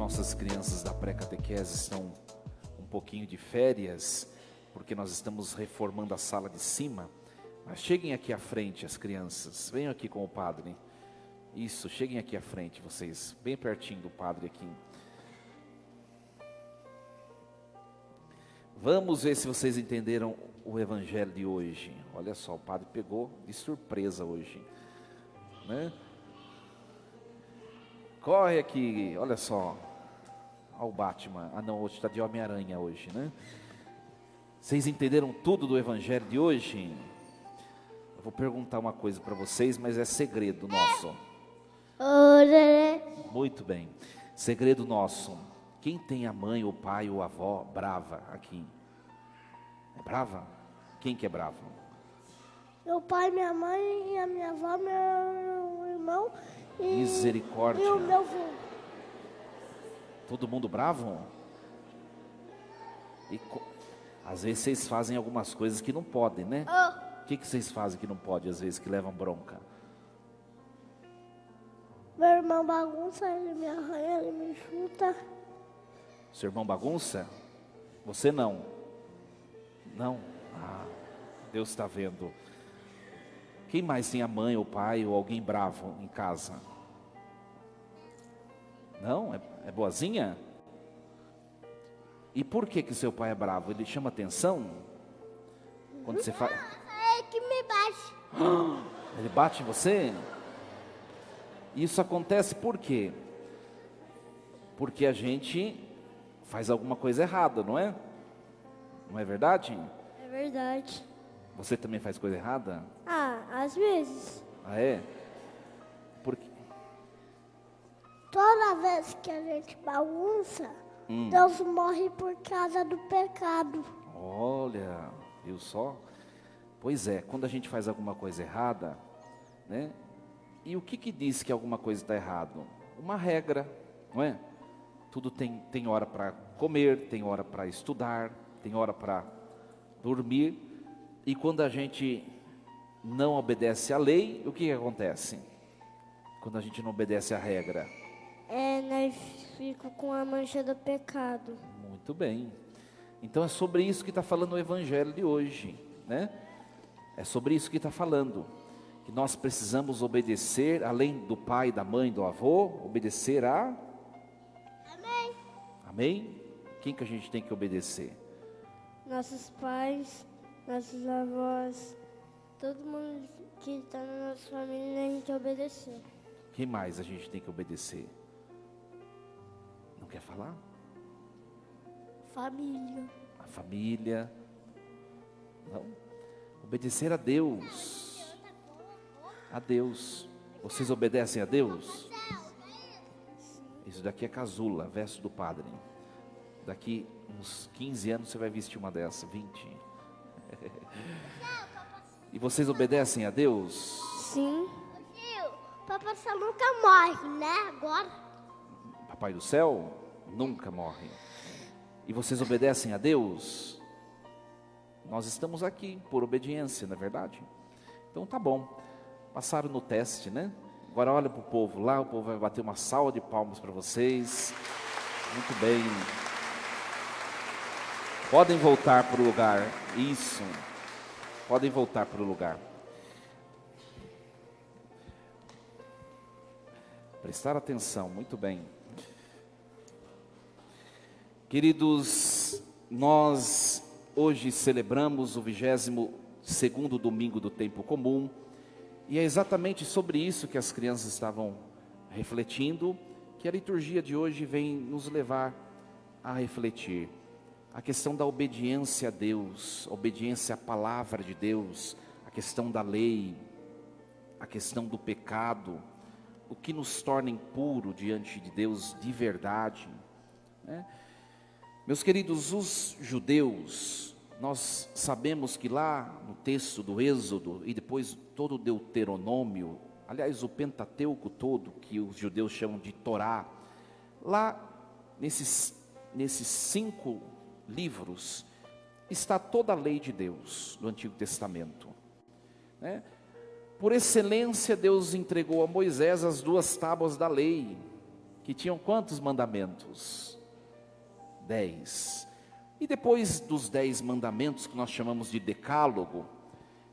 nossas crianças da pré-catequese estão um pouquinho de férias, porque nós estamos reformando a sala de cima. Mas cheguem aqui à frente, as crianças. Venham aqui com o padre. Isso, cheguem aqui à frente, vocês. Bem pertinho do padre aqui. Vamos ver se vocês entenderam o evangelho de hoje. Olha só, o padre pegou de surpresa hoje, né? Corre aqui, olha só. Olha o Batman. Ah não, hoje está de Homem-Aranha hoje, né? Vocês entenderam tudo do evangelho de hoje? Eu vou perguntar uma coisa para vocês, mas é segredo nosso. Muito bem. Segredo nosso. Quem tem a mãe, o pai ou a avó brava aqui? É brava? Quem que é bravo? Meu pai, minha mãe, a minha avó, meu irmão Misericórdia. e o meu avô. Todo mundo bravo? Às vezes vocês fazem algumas coisas que não podem, né? O que vocês fazem que não pode, às vezes, que levam bronca? Meu irmão bagunça, ele me arranha, ele me chuta. Seu irmão bagunça? Você não? Não? Ah, Deus está vendo. Quem mais tem a mãe, o pai ou alguém bravo em casa? Não? É boazinha? E por que seu pai é bravo? Ele chama atenção? Quando você faz... É que me bate. Ele bate em você? Isso acontece por quê? Porque a gente faz alguma coisa errada, não é? Não é verdade? É verdade. Você também faz coisa errada? Às vezes. Ah, é? Por quê? Toda vez que a gente bagunça, Deus morre por causa do pecado. Olha, viu só? Pois é, quando a gente faz alguma coisa errada, né? E o que diz que alguma coisa está errado? Uma regra, não é? Tudo tem hora para comer, tem hora para estudar, tem hora para dormir. E quando a gente não obedece à lei, o que acontece? Quando a gente não obedece à regra? Nós ficamos com a mancha do pecado. Muito bem. Então é sobre isso que está falando o evangelho de hoje, né? É sobre isso que está falando. Que nós precisamos obedecer, além do pai, da mãe, do avô, obedecer a... Amém. Amém? Quem que a gente tem que obedecer? Nossos pais, nossos avós, todo mundo que está na nossa família, a gente obedecer. Quem mais a gente tem que obedecer? Não quer falar? Família. A família. Não. Obedecer a Deus. A Deus. Vocês obedecem a Deus? Isso daqui é casula, verso do padre. Daqui uns 15 anos você vai vestir uma dessa, 20. E vocês obedecem a Deus? Sim. Papai Céu nunca morre, né? Agora. Papai do céu nunca morre. E vocês obedecem a Deus? Nós estamos aqui por obediência, não é verdade? Então tá bom. Passaram no teste, né? Agora olha para o povo lá, o povo vai bater uma salva de palmas para vocês. Muito bem. Podem voltar para o lugar. Isso. Podem voltar para o lugar. Prestar atenção, muito bem. Queridos, nós hoje celebramos o 22º domingo do tempo comum. E é exatamente sobre isso que as crianças estavam refletindo, que a liturgia de hoje vem nos levar a refletir. A questão da obediência a Deus, a obediência à palavra de Deus, a questão da lei, a questão do pecado, o que nos torna impuro diante de Deus de verdade, né? Meus queridos, os judeus, nós sabemos que lá no texto do Êxodo e depois todo o Deuteronômio, aliás o Pentateuco todo, que os judeus chamam de Torá, lá nesses 5 livros está toda a lei de Deus do Antigo Testamento, né? Por excelência, Deus entregou a Moisés as 2 tábuas da lei, que tinham quantos mandamentos? 10. E depois dos 10 mandamentos, que nós chamamos de decálogo,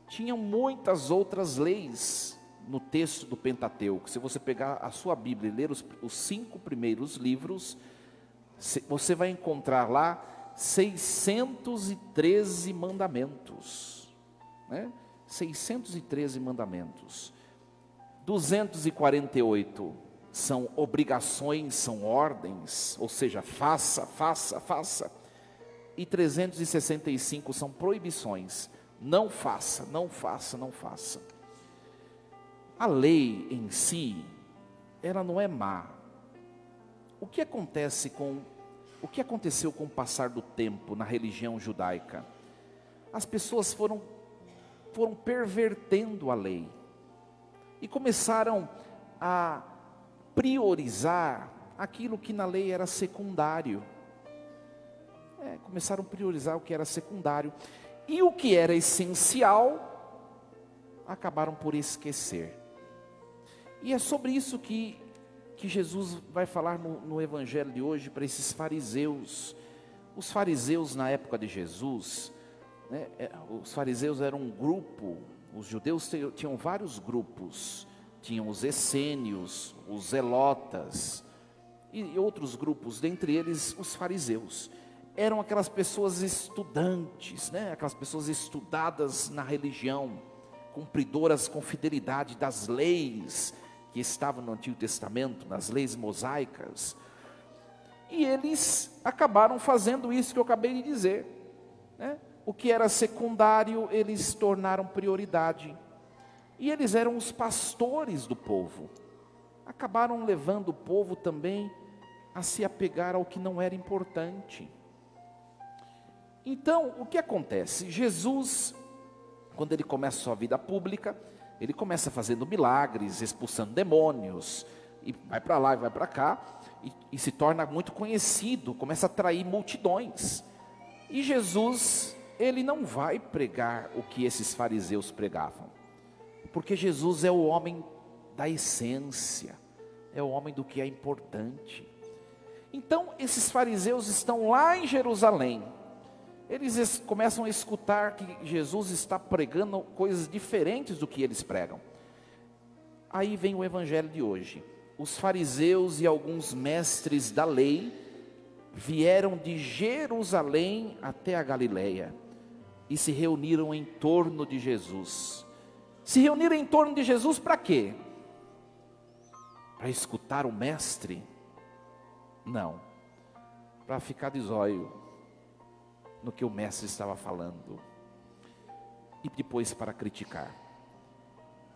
tinham muitas outras leis no texto do Pentateuco. Se você pegar a sua Bíblia e ler os 5 primeiros livros, você vai encontrar lá 613 mandamentos, né? 613 mandamentos. 248 são obrigações, são ordens, ou seja, faça, faça, faça. E 365 são proibições, não faça, não faça, não faça. A lei em si, ela não é má. O que aconteceu com o passar do tempo na religião judaica? As pessoas foram pervertendo a lei e começaram a priorizar aquilo que na lei era secundário. Começaram a priorizar o que era secundário, e o que era essencial acabaram por esquecer. E é sobre isso que Jesus vai falar no evangelho de hoje para esses fariseus. Os fariseus na época de Jesus, né, os fariseus eram um grupo. Os judeus tinham vários grupos. Tinham os essênios, os zelotas e outros grupos, dentre eles os fariseus. Eram aquelas pessoas estudantes, né? Aquelas pessoas estudadas na religião, cumpridoras com fidelidade das leis que estavam no Antigo Testamento, nas leis mosaicas. E eles acabaram fazendo isso que eu acabei de dizer, né? O que era secundário, eles tornaram prioridade. E eles eram os pastores do povo. Acabaram levando o povo também a se apegar ao que não era importante. Então, o que acontece? Jesus, quando ele começa a sua vida pública, ele começa fazendo milagres, expulsando demônios, e vai para lá e vai para cá, e se torna muito conhecido, começa a atrair multidões. E Jesus, ele não vai pregar o que esses fariseus pregavam, porque Jesus é o homem da essência, é o homem do que é importante. Então, esses fariseus estão lá em Jerusalém. Eles começam a escutar que Jesus está pregando coisas diferentes do que eles pregam. Aí vem o evangelho de hoje. Os fariseus e alguns mestres da lei vieram de Jerusalém até a Galileia e se reuniram em torno de Jesus. Se reuniram em torno de Jesus para quê? Para escutar o mestre? Não, para ficar de zóio no que o mestre estava falando, e depois para criticar.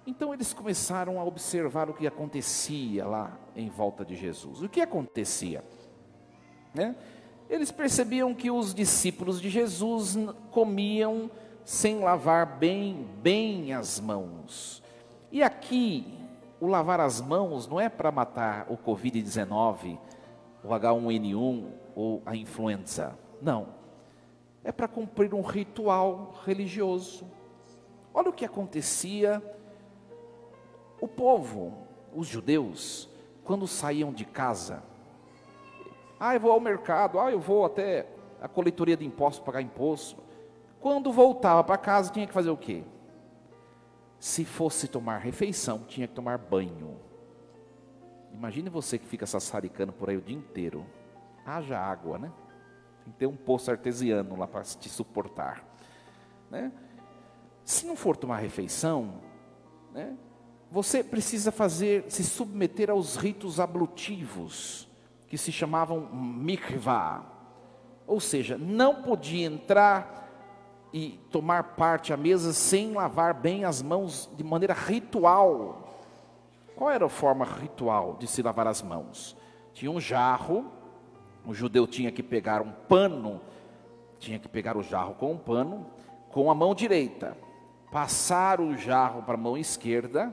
Então eles começaram a observar o que acontecia lá em volta de Jesus. O que acontecia? Né? Eles percebiam que os discípulos de Jesus comiam sem lavar bem as mãos. E aqui, o lavar as mãos não é para matar o Covid-19, o H1N1 ou a influenza. Não. É para cumprir um ritual religioso. Olha o que acontecia. O povo, os judeus, quando saíam de casa, eu vou ao mercado, eu vou até a coletoria de impostos, pagar imposto. Quando voltava para casa, tinha que fazer o quê? Se fosse tomar refeição, tinha que tomar banho. Imagine você que fica sassaricando por aí o dia inteiro. Haja água, né? Tem que ter um poço artesiano lá para te suportar, né? Se não for tomar refeição, né, você precisa se submeter aos ritos ablutivos, que se chamavam mikvah. Ou seja, não podia entrar e tomar parte à mesa sem lavar bem as mãos de maneira ritual. Qual era a forma ritual de se lavar as mãos? Tinha um jarro. O judeu tinha que pegar um pano, tinha que pegar o jarro com um pano, com a mão direita, passar o jarro para a mão esquerda,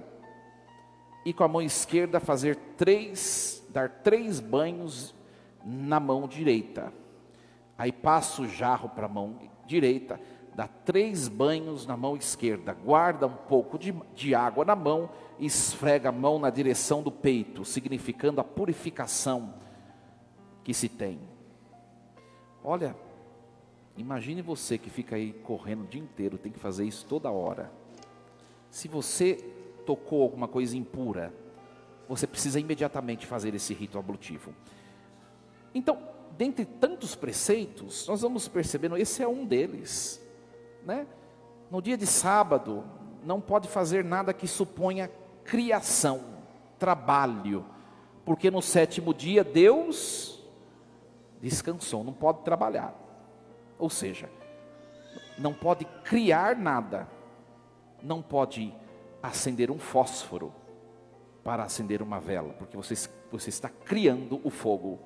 e com a mão esquerda dar 3 banhos na mão direita. Aí passa o jarro para a mão direita, dá 3 banhos na mão esquerda, guarda um pouco de água na mão e esfrega a mão na direção do peito, significando a purificação que se tem. Olha, imagine você que fica aí correndo o dia inteiro, tem que fazer isso toda hora. Se você tocou alguma coisa impura, você precisa imediatamente fazer esse rito ablutivo. Então, dentre tantos preceitos, nós vamos percebendo, esse é um deles, né? No dia de sábado, não pode fazer nada que suponha criação, trabalho, porque no 7º dia Deus descansou, não pode trabalhar. Ou seja, não pode criar nada, não pode acender um fósforo para acender uma vela, porque você está criando o fogo.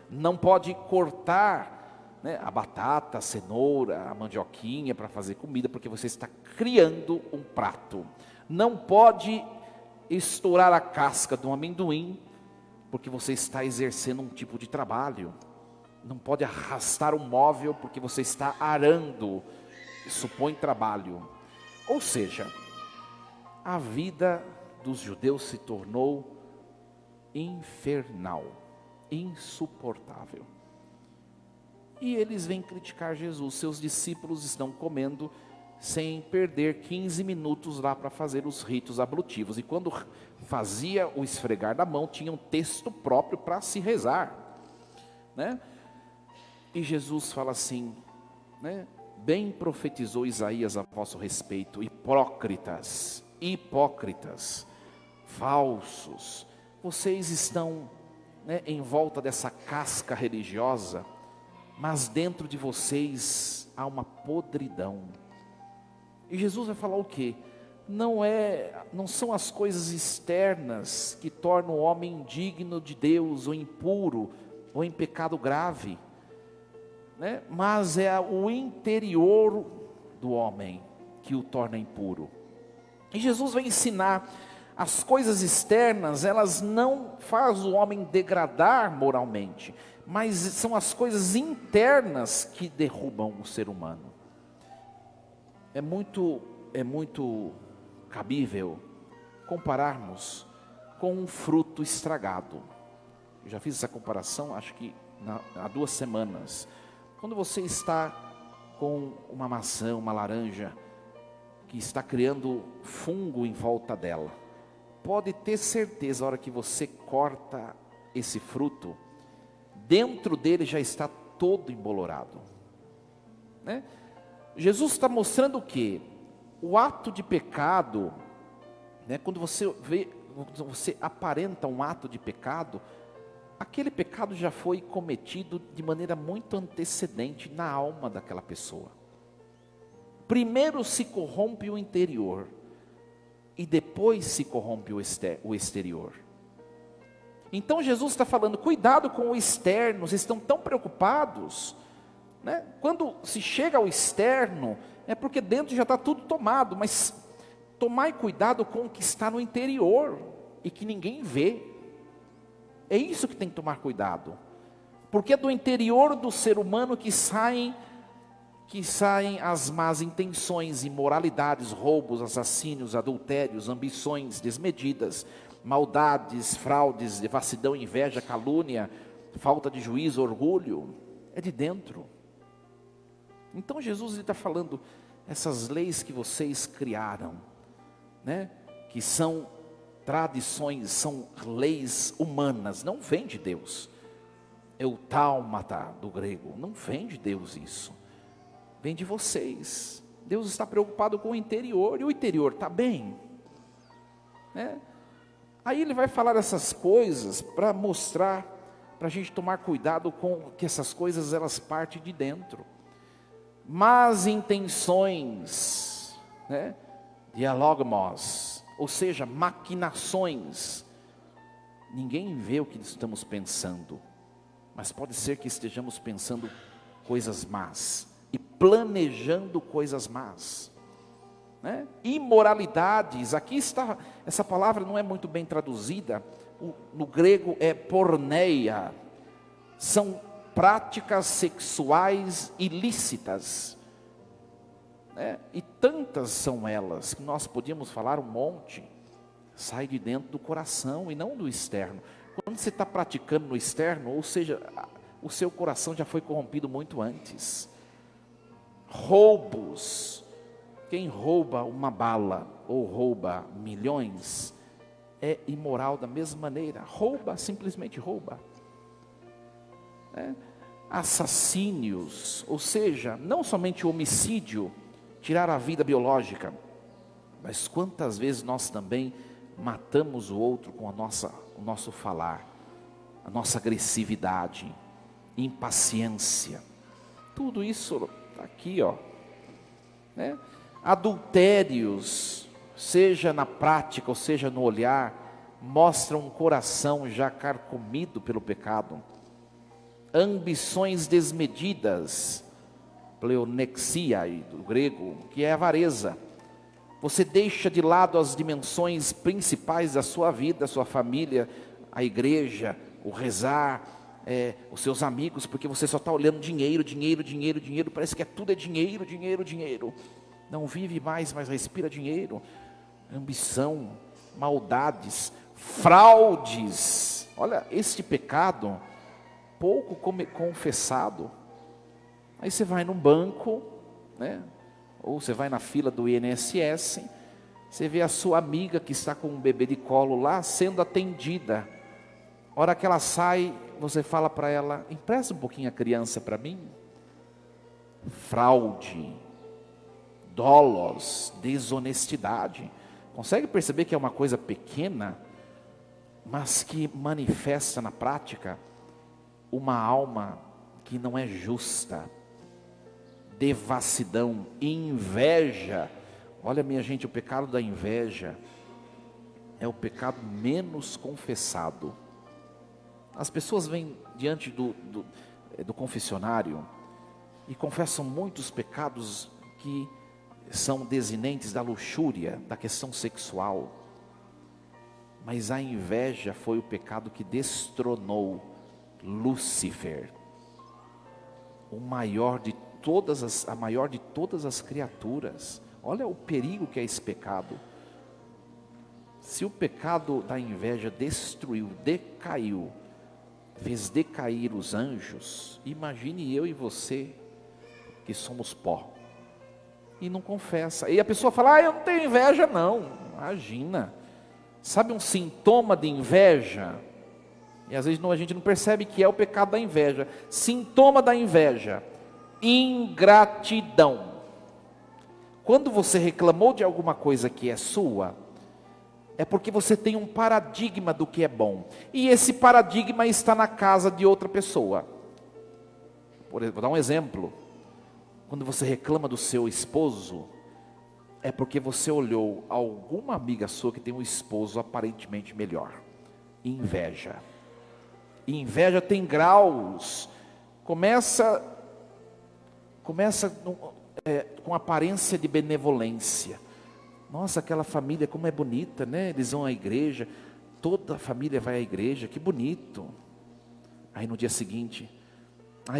Não pode cortar, né, a batata, a cenoura, a mandioquinha para fazer comida, porque você está criando um prato. Não pode estourar a casca de um amendoim, porque você está exercendo um tipo de trabalho. Não pode arrastar um móvel, porque você está arando, supõe trabalho. Ou seja, a vida dos judeus se tornou infernal, insuportável. E eles vêm criticar Jesus. Seus discípulos estão comendo sem perder 15 minutos lá para fazer os ritos ablutivos. E quando fazia o esfregar da mão, tinha um texto próprio para se rezar, né? E Jesus fala assim, né? Bem profetizou Isaías a vosso respeito, hipócritas, falsos, vocês estão, né, em volta dessa casca religiosa, mas dentro de vocês há uma podridão. E Jesus vai falar o quê? Não são as coisas externas que tornam o homem indigno de Deus, ou impuro, ou em pecado grave, né? Mas é o interior do homem que o torna impuro. E Jesus vai ensinar, as coisas externas, elas não fazem o homem degradar moralmente, mas são as coisas internas que derrubam o ser humano. É muito cabível compararmos com um fruto estragado. Eu já fiz essa comparação, acho que há 2 semanas. Quando você está com uma maçã, uma laranja, que está criando fungo em volta dela, pode ter certeza, a hora que você corta esse fruto, dentro dele já está todo embolorado, né? Jesus está mostrando o quê? O ato de pecado, né? Quando você aparenta um ato de pecado, aquele pecado já foi cometido de maneira muito antecedente na alma daquela pessoa. Primeiro se corrompe o interior, e depois se corrompe o exterior. Então Jesus está falando, cuidado com o externo, vocês estão tão preocupados, né? Quando se chega ao externo, é porque dentro já está tudo tomado, mas tomai cuidado com o que está no interior, e que ninguém vê. É isso que tem que tomar cuidado, porque é do interior do ser humano que saem as más intenções, imoralidades, roubos, assassínios, adultérios, ambições desmedidas, maldades, fraudes, devassidão, inveja, calúnia, falta de juízo, orgulho. É de dentro. Então Jesus está falando, essas leis que vocês criaram, né, que são tradições, são leis humanas, não vem de Deus. Eutálmata do grego, não vem de Deus isso. Vem de vocês. Deus está preocupado com o interior, e o interior está bem, né? Aí ele vai falar essas coisas para mostrar, para a gente tomar cuidado com que essas coisas, elas partem de dentro. Más intenções, né? Dialogmos, ou seja, maquinações. Ninguém vê o que estamos pensando, mas pode ser que estejamos pensando coisas más e planejando coisas más, né? Imoralidades, aqui está, essa palavra não é muito bem traduzida, no grego é porneia, são práticas sexuais ilícitas, né? E tantas são elas, que nós podíamos falar um monte, sai de dentro do coração e não do externo. Quando você está praticando no externo, ou seja, o seu coração já foi corrompido muito antes. Roubos, quem rouba uma bala ou rouba milhões, é imoral da mesma maneira, rouba, simplesmente rouba. Assassínios, ou seja, não somente o homicídio, tirar a vida biológica, mas quantas vezes nós também matamos o outro com o nosso falar, a nossa agressividade, impaciência, tudo isso está aqui, né? Adultérios, seja na prática ou seja no olhar, mostram um coração já carcomido pelo pecado. Ambições desmedidas, pleonexia do grego, que é avareza. Você deixa de lado as dimensões principais da sua vida, da sua família, a igreja, o rezar, os seus amigos, porque você só está olhando dinheiro, dinheiro, dinheiro, dinheiro, parece que tudo é dinheiro, dinheiro, dinheiro. Não vive mais, mas respira dinheiro. Ambição, maldades, fraudes. Olha, este pecado, pouco confessado. Aí você vai num banco, né? Ou você vai na fila do INSS, você vê a sua amiga que está com um bebê de colo lá, sendo atendida. A hora que ela sai, você fala para ela, empresta um pouquinho a criança para mim. Fraude, dolos, desonestidade. Consegue perceber que é uma coisa pequena, mas que manifesta na prática uma alma que não é justa. Devassidão, inveja. Olha, minha gente, o pecado da inveja é o pecado menos confessado. As pessoas vêm diante do confessionário e confessam muitos pecados que são desinentes da luxúria, da questão sexual. Mas a inveja foi o pecado que destronou Lúcifer, a maior de todas as criaturas. Olha o perigo que é esse pecado. Se o pecado da inveja destruiu, decaiu, fez decair os anjos, imagine eu e você, que somos pó, e não confessa. E a pessoa fala, eu não tenho inveja não. Imagina, sabe um sintoma de inveja? E às vezes a gente não percebe que é o pecado da inveja. Sintoma da inveja: ingratidão. Quando você reclamou de alguma coisa que é sua, é porque você tem um paradigma do que é bom, e esse paradigma está na casa de outra pessoa. Por exemplo, vou dar um exemplo. Quando você reclama do seu esposo, é porque você olhou alguma amiga sua que tem um esposo aparentemente melhor. Inveja. E inveja tem graus. Começa com aparência de benevolência. Nossa, aquela família como é bonita, né? Eles vão à igreja, toda a família vai à igreja, que bonito. Aí no dia seguinte,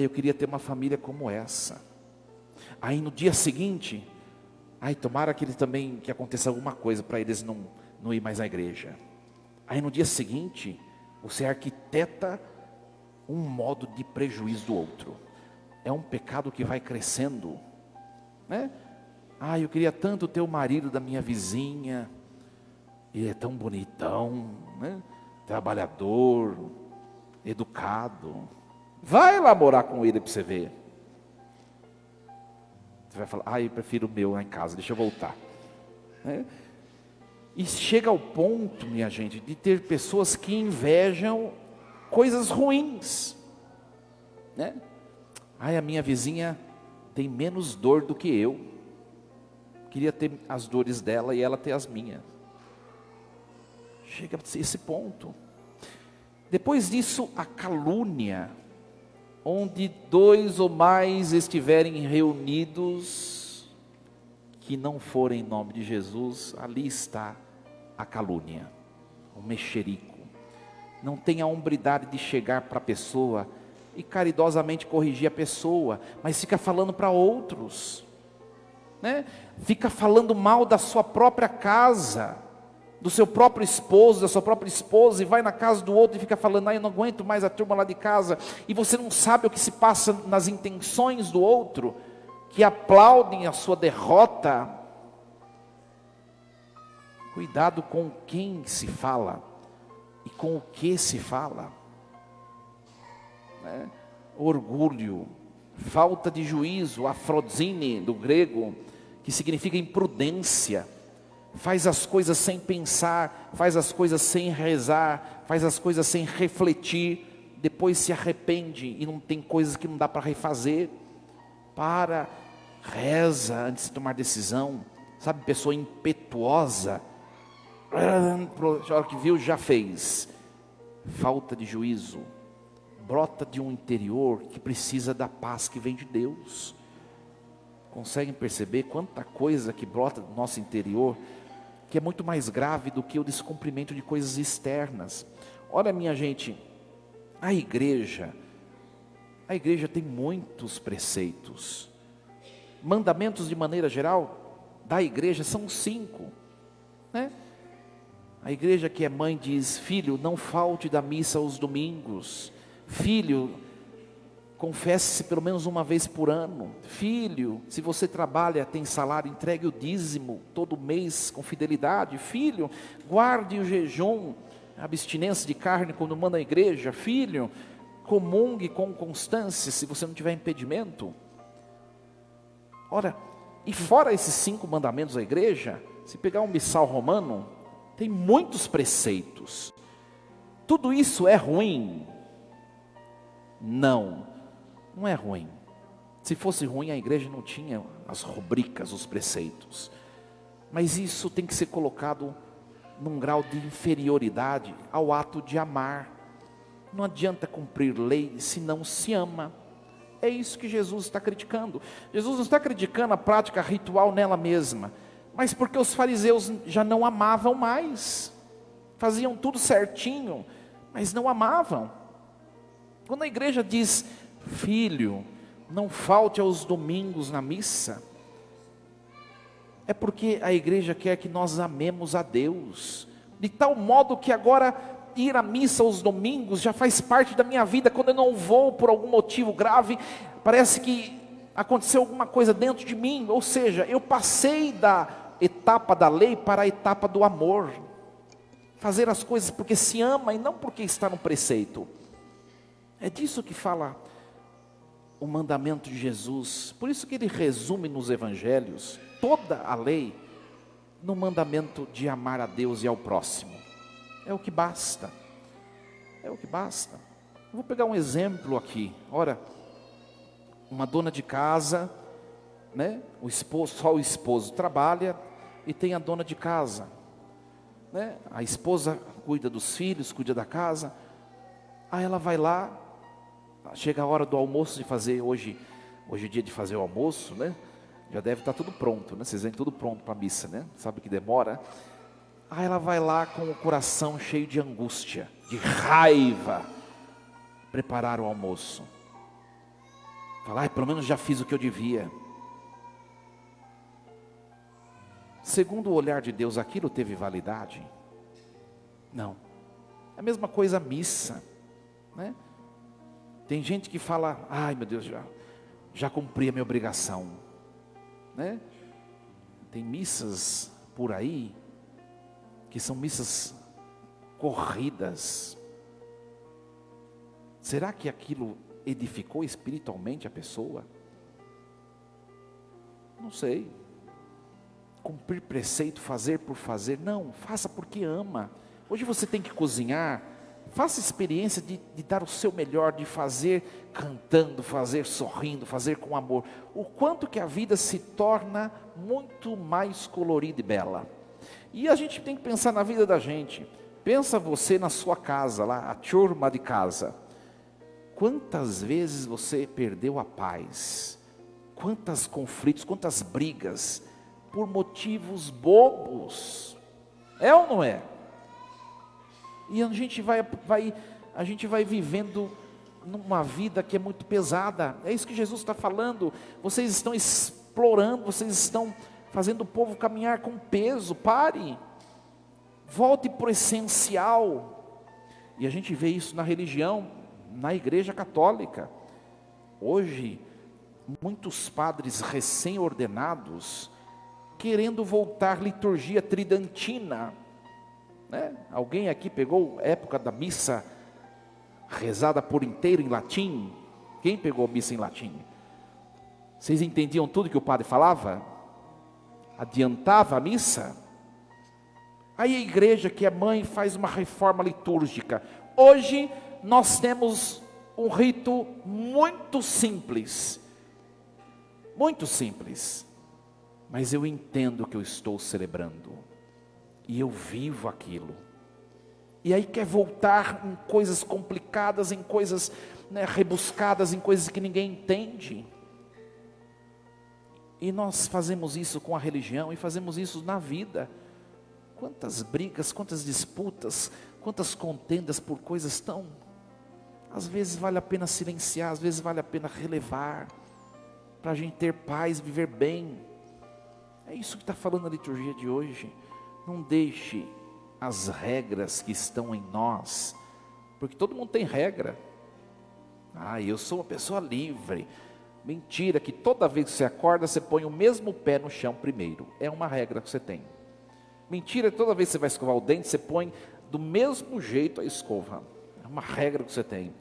eu queria ter uma família como essa. Aí no dia seguinte, tomara que aconteça alguma coisa para eles não ir mais à igreja. Aí no dia seguinte, você arquiteta um modo de prejuízo do outro. É um pecado que vai crescendo, né? Eu queria tanto ter o marido da minha vizinha, ele é tão bonitão, né? Trabalhador, educado. Vai lá morar com ele para você ver. Você vai falar, eu prefiro o meu lá em casa, deixa eu voltar, né? E chega ao ponto, minha gente, de ter pessoas que invejam coisas ruins, né? A minha vizinha tem menos dor do que eu. Queria ter as dores dela e ela ter as minhas. Chega a esse ponto. Depois disso, a calúnia, onde 2 ou mais estiverem reunidos, que não forem em nome de Jesus, ali está a calúnia, o mexerico. Não tem a hombridade de chegar para a pessoa e caridosamente corrigir a pessoa, mas fica falando para outros, né? Fica falando mal da sua própria casa, do seu próprio esposo, da sua própria esposa, e vai na casa do outro e fica falando, eu não aguento mais a turma lá de casa, e você não sabe o que se passa nas intenções do outro, que aplaudem a sua derrota. Cuidado com quem se fala, e com o que se fala, né? Orgulho, falta de juízo, afrodzine do grego, que significa imprudência, faz as coisas sem pensar, faz as coisas sem rezar, faz as coisas sem refletir, depois se arrepende e não tem coisas que não dá para refazer. Reza antes de tomar decisão, sabe, pessoa impetuosa, a hora que viu já fez. Falta de juízo, brota de um interior que precisa da paz que vem de Deus. Conseguem perceber quanta coisa que brota do nosso interior, que é muito mais grave do que o descumprimento de coisas externas. Olha, minha gente, a igreja tem muitos preceitos. Mandamentos de maneira geral da igreja são 5, né? A igreja que é mãe diz, filho, não falte da missa aos domingos. Filho, confesse-se pelo menos uma vez por ano. Filho, se você trabalha, tem salário, entregue o dízimo todo mês com fidelidade. Filho, guarde o jejum, a abstinência de carne quando manda a igreja. Filho, comungue com constância se você não tiver impedimento. Ora, e fora esses 5 mandamentos da igreja, se pegar um missal romano, tem muitos preceitos. Tudo isso é ruim? Não é ruim. Se fosse ruim, a igreja não tinha as rubricas, os preceitos. Mas isso tem que ser colocado num grau de inferioridade ao ato de amar. Não adianta cumprir lei se não se ama. É isso que Jesus está criticando. Jesus não está criticando a prática ritual nela mesma, mas porque os fariseus já não amavam mais. Faziam tudo certinho, mas não amavam. Quando a igreja diz, filho, não falte aos domingos na missa, é porque a igreja quer que nós amemos a Deus, de tal modo que agora ir à missa aos domingos já faz parte da minha vida. Quando eu não vou por algum motivo grave, parece que aconteceu alguma coisa dentro de mim, ou seja, eu passei da etapa da lei para a etapa do amor. Fazer as coisas porque se ama e não porque está no preceito. É disso que fala o mandamento de Jesus. Por isso que ele resume nos evangelhos toda a lei no mandamento de amar a Deus e ao próximo. É o que basta. É o que basta. Eu vou pegar um exemplo aqui. Ora, uma dona de casa, né? Só o esposo trabalha e tem a dona de casa, né? A esposa cuida dos filhos, cuida da casa. Aí ela vai lá, chega a hora do almoço de fazer, hoje é dia de fazer o almoço, né? Já deve estar tudo pronto, né? Vocês vêm tudo pronto para a missa, né? Sabe que demora? Aí ela vai lá com o coração cheio de angústia, de raiva, preparar o almoço. Fala, pelo menos já fiz o que eu devia. Segundo o olhar de Deus, aquilo teve validade? Não. É a mesma coisa a missa, né? Tem gente que fala, meu Deus, já cumpri a minha obrigação, né? Tem missas por aí, que são missas corridas. Será que aquilo edificou espiritualmente a pessoa? Não sei. Cumprir preceito, fazer por fazer, não, faça porque ama. Hoje você tem que cozinhar, faça a experiência de dar o seu melhor, de fazer cantando, fazer sorrindo, fazer com amor. O quanto que a vida se torna muito mais colorida e bela. E a gente tem que pensar na vida da gente. Pensa você na sua casa, lá, a turma de casa. Quantas vezes você perdeu a paz? Quantos conflitos, quantas brigas, por motivos bobos. É ou não é? E a gente vai vivendo numa vida que é muito pesada. É isso que Jesus está falando. Vocês estão explorando, vocês estão fazendo o povo caminhar com peso. Pare, volte para o essencial. E a gente vê isso na religião, na igreja católica. Hoje, muitos padres recém-ordenados querendo voltar à liturgia tridentina, né? Alguém aqui pegou a época da missa rezada por inteiro em latim? Quem pegou a missa em latim? Vocês entendiam tudo que o padre falava? Adiantava a missa? Aí a igreja, que é mãe, faz uma reforma litúrgica. Hoje nós temos um rito muito simples, mas eu entendo o que eu estou celebrando, e eu vivo aquilo. E aí quer voltar em coisas complicadas, em coisas, né, rebuscadas, em coisas que ninguém entende. E nós fazemos isso com a religião e fazemos isso na vida. Quantas brigas, quantas disputas, quantas contendas por coisas tão... Às vezes vale a pena silenciar, às vezes vale a pena relevar, para a gente ter paz, viver bem. É isso que está falando a liturgia de hoje. Não deixe as regras que estão em nós, porque todo mundo tem regra. Eu sou uma pessoa livre. Mentira, que toda vez que você acorda, você põe o mesmo pé no chão primeiro. É uma regra que você tem. Mentira, toda vez que você vai escovar o dente, você põe do mesmo jeito a escova. É uma regra que você tem.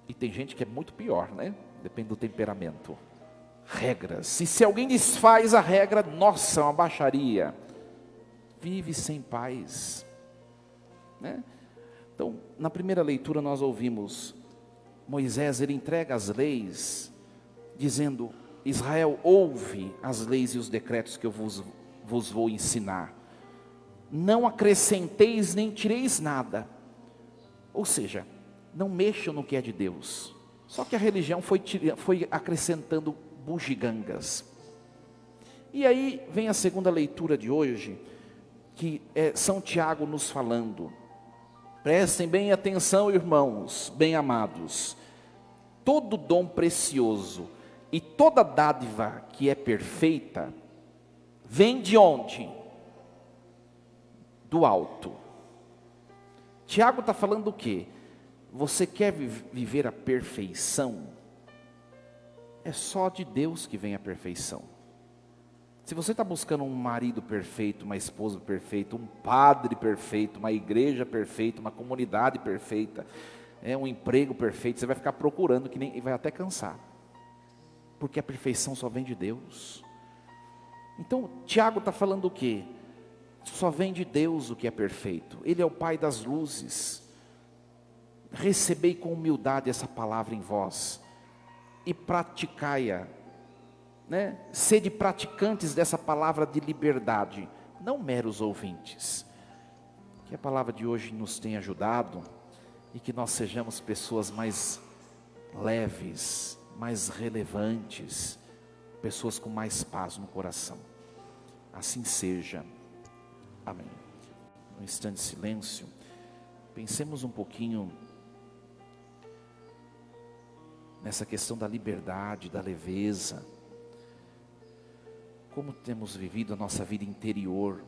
E tem gente que é muito pior, né? Depende do temperamento. Regras. E se alguém desfaz a regra, nossa, é uma baixaria. Vive sem paz, né? Então, na primeira leitura nós ouvimos Moisés, ele entrega as leis, dizendo: Israel, ouve as leis e os decretos que eu vos vou ensinar. Não acrescenteis nem tireis nada. Ou seja, não mexam no que é de Deus. Só que a religião foi acrescentando bugigangas. E aí vem a segunda leitura de hoje, que é São Tiago nos falando. Prestem bem atenção, irmãos, bem amados. Todo dom precioso e toda dádiva que é perfeita, vem de onde? Do alto. Tiago está falando o quê? Você quer viver a perfeição? É só de Deus que vem a perfeição. Se você está buscando um marido perfeito, uma esposa perfeita, um padre perfeito, uma igreja perfeita, uma comunidade perfeita, um emprego perfeito, você vai ficar procurando e vai até cansar. Porque a perfeição só vem de Deus. Então, Tiago está falando o quê? Só vem de Deus o que é perfeito. Ele é o Pai das luzes. Recebei com humildade essa palavra em vós e praticai-a, né? Sede praticantes dessa palavra de liberdade, não meros ouvintes. Que a palavra de hoje nos tenha ajudado e que nós sejamos pessoas mais leves, mais relevantes, pessoas com mais paz no coração. Assim seja. Amém. Um instante de silêncio. Pensemos um pouquinho nessa questão da liberdade, da leveza. Como temos vivido a nossa vida interior.